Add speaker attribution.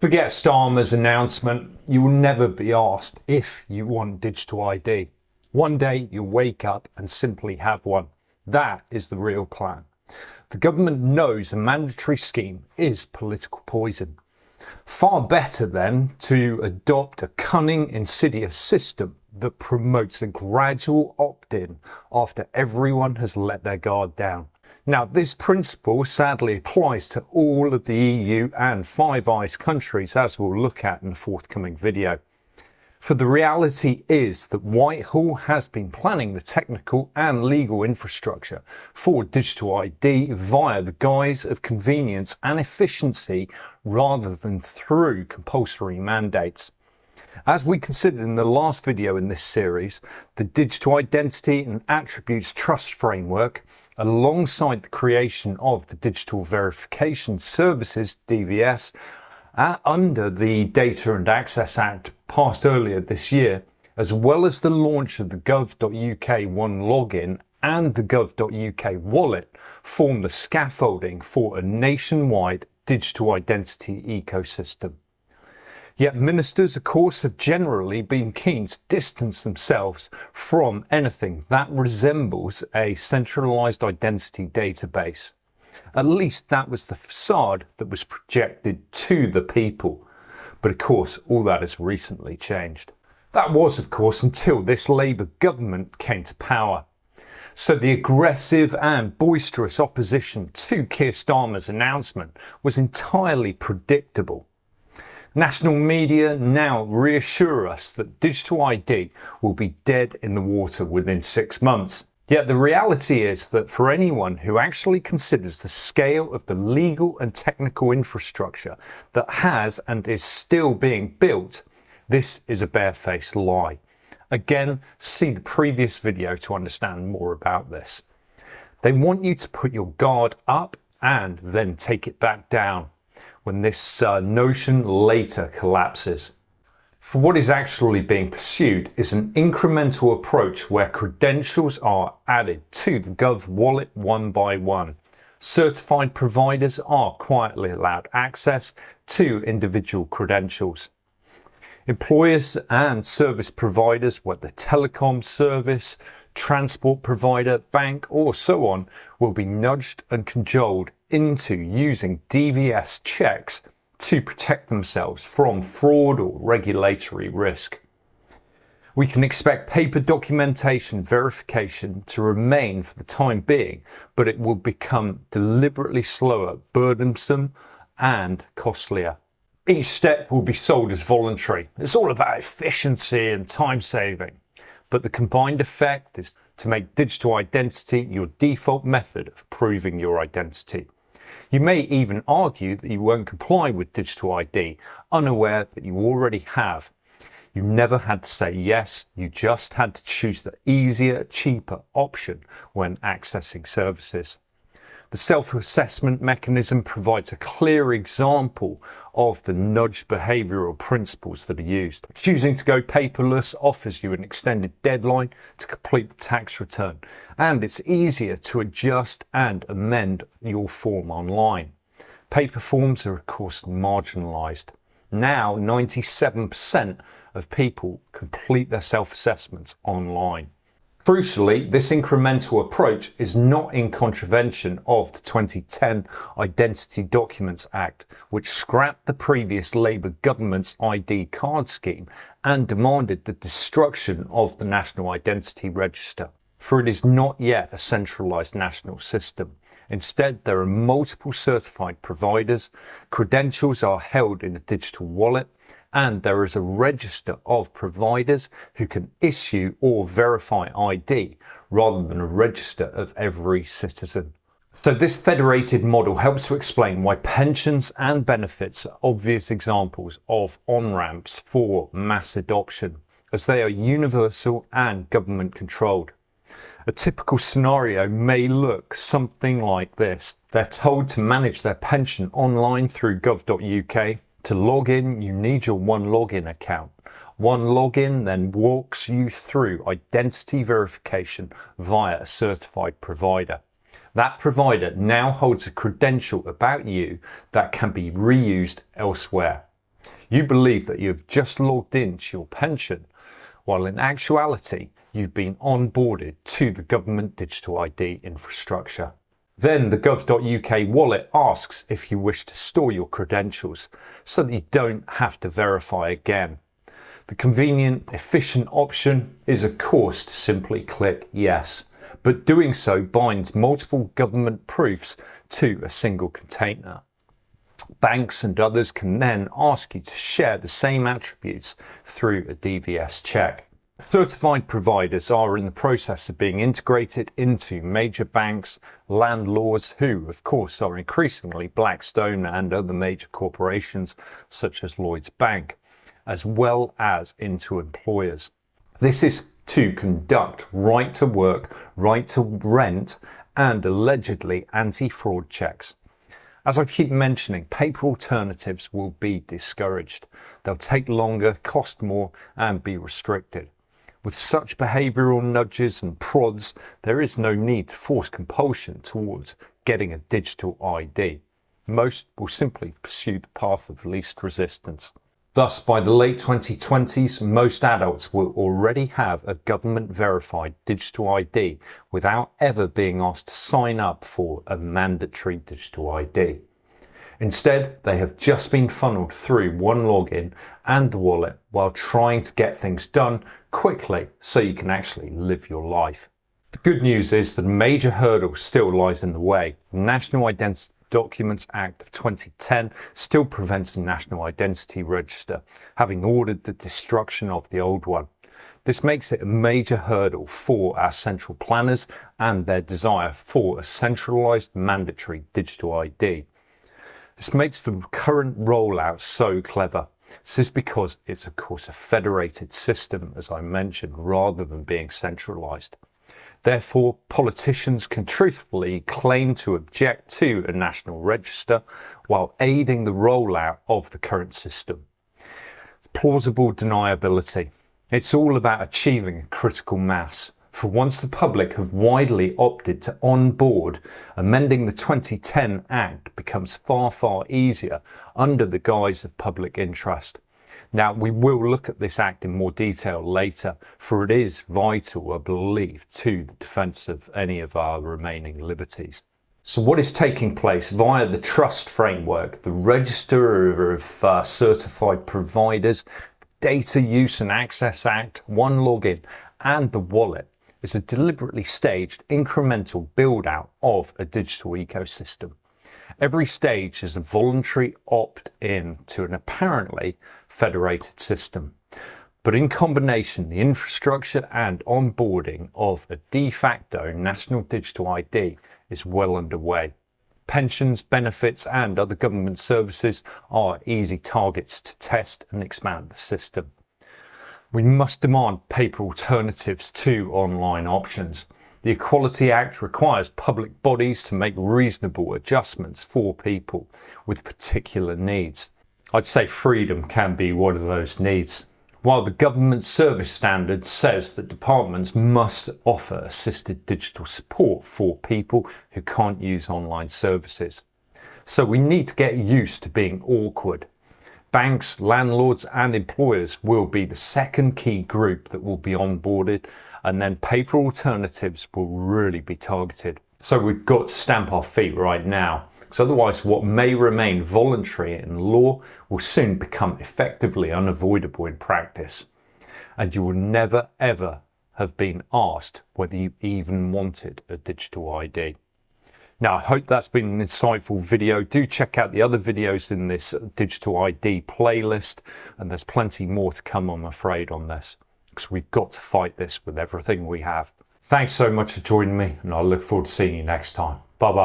Speaker 1: Forget Starmer's announcement. You will never be asked if you want digital ID. One day you'll wake up and simply have one. That is the real plan. The government knows a mandatory scheme is political poison. Far better then to adopt a cunning, insidious system that promotes a gradual opt-in after everyone has let their guard down. Now, this principle sadly applies to all of the EU and Five Eyes countries, as we'll look at in the forthcoming video. For the reality is that Whitehall has been planning the technical and legal infrastructure for digital ID via the guise of convenience and efficiency rather than through compulsory mandates. As we considered in the last video in this series, the Digital Identity and Attributes Trust Framework, alongside the creation of the Digital Verification Services, DVS, under the Data and Access Act passed earlier this year, as well as the launch of the gov.uk One Login and the gov.uk wallet, form the scaffolding for a nationwide digital identity ecosystem. Yet ministers, of course, have generally been keen to distance themselves from anything that resembles a centralised identity database. At least that was the facade that was projected to the people. But of course, all that has recently changed. That was, of course, until this Labour government came to power. So the aggressive and boisterous opposition to Keir Starmer's announcement was entirely predictable. National media now reassure us that digital ID will be dead in the water within 6 months. Yet the reality is that for anyone who actually considers the scale of the legal and technical infrastructure that has and is still being built, this is a barefaced lie. Again, see the previous video to understand more about this. They want you to put your guard up and then take it back down when this notion later collapses. For what is actually being pursued is an incremental approach where credentials are added to the Gov wallet one by one. Certified providers are quietly allowed access to individual credentials. Employers and service providers, whether telecom service, transport provider, bank or so on, will be nudged and cajoled into using DVS checks to protect themselves from fraud or regulatory risk. We can expect paper documentation verification to remain for the time being, but it will become deliberately slower, burdensome and costlier. Each step will be sold as voluntary. It's all about efficiency and time saving. But the combined effect is to make digital identity your default method of proving your identity. You may even argue that you won't comply with digital ID, unaware that you already have. You never had to say yes, you just had to choose the easier, cheaper option when accessing services. The self-assessment mechanism provides a clear example of the nudge behavioural principles that are used. Choosing to go paperless offers you an extended deadline to complete the tax return, and it's easier to adjust and amend your form online. Paper forms are of course marginalised. Now 97% of people complete their self-assessments online. Crucially, this incremental approach is not in contravention of the 2010 Identity Documents Act, which scrapped the previous Labour government's ID card scheme and demanded the destruction of the National Identity Register. For it is not yet a centralised national system. Instead, there are multiple certified providers, credentials are held in a digital wallet, and there is a register of providers who can issue or verify ID rather than a register of every citizen. So this federated model helps to explain why pensions and benefits are obvious examples of on-ramps for mass adoption, as they are universal and government controlled. A typical scenario may look something like this. They're told to manage their pension online through gov.uk. To log in, you need your One Login account. One Login then walks you through identity verification via a certified provider. That provider now holds a credential about you that can be reused elsewhere. You believe that you've just logged into your pension, while in actuality, you've been onboarded to the government digital ID infrastructure. Then the gov.uk wallet asks if you wish to store your credentials so that you don't have to verify again. The convenient, efficient option is, of course, to simply click yes, but doing so binds multiple government proofs to a single container. Banks and others can then ask you to share the same attributes through a DVS check. Certified providers are in the process of being integrated into major banks, landlords who, of course, are increasingly Blackstone and other major corporations such as Lloyds Bank, as well as into employers. This is to conduct right to work, right to rent, and allegedly anti-fraud checks. As I keep mentioning, paper alternatives will be discouraged. They'll take longer, cost more, and be restricted. With such behavioural nudges and prods, there is no need to force compulsion towards getting a digital ID. Most will simply pursue the path of least resistance. Thus, by the late 2020s, most adults will already have a government-verified digital ID without ever being asked to sign up for a mandatory digital ID. Instead, they have just been funneled through one login and the wallet while trying to get things done quickly so you can actually live your life. The good news is that a major hurdle still lies in the way. The National Identity Documents Act of 2010 still prevents the National Identity Register, having ordered the destruction of the old one. This makes it a major hurdle for our central planners and their desire for a centralised mandatory digital ID. This makes the current rollout so clever. This is because it's, of course, a federated system, as I mentioned, rather than being centralised. Therefore, politicians can truthfully claim to object to a national register while aiding the rollout of the current system. Plausible deniability. It's all about achieving a critical mass. For once the public have widely opted to onboard, amending the 2010 Act becomes far, far easier under the guise of public interest. Now, we will look at this Act in more detail later, for it is vital, I believe, to the defence of any of our remaining liberties. So what is taking place via the trust framework, the Register of Certified Providers, Data Use and Access Act, One Login, and the wallet is a deliberately staged incremental build-out of a digital ecosystem. Every stage is a voluntary opt-in to an apparently federated system. But in combination, the infrastructure and onboarding of a de facto national digital ID is well underway. Pensions, benefits, and other government services are easy targets to test and expand the system. We must demand paper alternatives to online options. The Equality Act requires public bodies to make reasonable adjustments for people with particular needs. I'd say freedom can be one of those needs. While the government service standard says that departments must offer assisted digital support for people who can't use online services. So we need to get used to being awkward. Banks, landlords and employers will be the second key group that will be onboarded, and then paper alternatives will really be targeted. So we've got to stamp our feet right now, because otherwise what may remain voluntary in law will soon become effectively unavoidable in practice. And you will never ever have been asked whether you even wanted a digital ID. Now, I hope that's been an insightful video. Do check out the other videos in this digital ID playlist, and there's plenty more to come, I'm afraid, on this, because we've got to fight this with everything we have. Thanks so much for joining me, and I look forward to seeing you next time. Bye-bye.